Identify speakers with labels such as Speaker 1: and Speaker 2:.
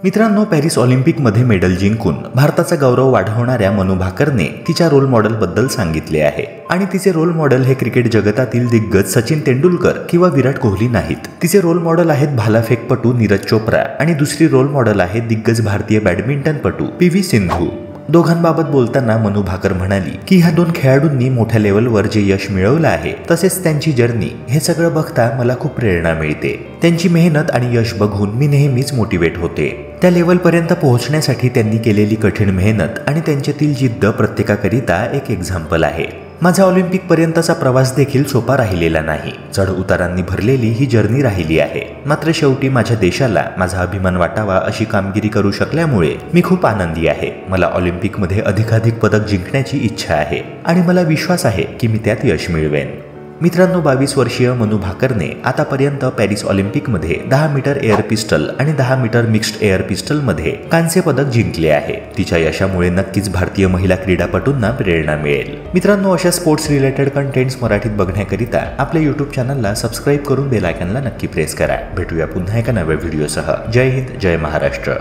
Speaker 1: मित्रांनो, पॅरिस ऑलिम्पिकमध्ये मेडल जिंकून भारताचा गौरव वाढवणाऱ्या मनू भाकरने तिच्या रोल मॉडेलबद्दल सांगितले आहे आणि तिचे रोल मॉडेल हे क्रिकेट जगतातील दिग्गज सचिन तेंडुलकर किंवा विराट कोहली नाहीत. तिचे रोल मॉडेल आहेत भालाफेकपटू नीरज चोप्रा आणि दुसरी रोल मॉडेल आहे दिग्गज भारतीय बॅडमिंटनपटू पी.व्ही. सिंधू. दोघांबाबत बोलताना मनू भाकर म्हणाली की ह्या दोन खेळाडूंनी मोठ्या लेवलवर जे यश मिळवलं आहे तसेच त्यांची जर्नी हे सगळं बघता मला खूप प्रेरणा मिळते. त्यांची मेहनत आणि यश बघून मी नेहमीच मोटिवेट होते. त्या लेवलपर्यंत पोहोचण्यासाठी त्यांनी केलेली कठीण मेहनत आणि त्यांच्यातील जिद्द प्रत्येकाकरिता एक एक्झाम्पल आहे. माझा ऑलिम्पिक पर्यंतचा प्रवास देखील सोपा राहिलेला नाही. चढ उतारांनी भरलेली ही जर्नी राहिली आहे. मात्र शेवटी माझ्या देशाला माझा अभिमान वाटावा अशी कामगिरी करू शकल्यामुळे मी खूप आनंदी आहे. मला ऑलिम्पिकमध्ये अधिकाधिक पदक जिंकण्याची इच्छा आहे आणि मला विश्वास आहे की मी त्यात यश मिळवेन. मित्रांनो, 22 वर्षीय मनू भाकरने आतापर्यंत पॅरिस ऑलिम्पिकमध्ये 10 मीटर एअर पिस्टल आणि 10 मीटर मिक्स्ड एअर पिस्टलमध्ये कांस्य पदक जिंकले आहे. तिच्या यशामुळे नक्कीच भारतीय महिला क्रीडापटूंना प्रेरणा मिळेल. मित्रांनो, अशा स्पोर्ट्स रिलेटेड कंटेंट्स मराठीत बघण्याकरिता आपल्या यूट्यूब चॅनलला सबस्क्राईब करून बेल आयकॉनला नक्की प्रेस करा. भेटूया पुन्हा एका नव्या व्हिडिओसह. जय हिंद, जय महाराष्ट्र.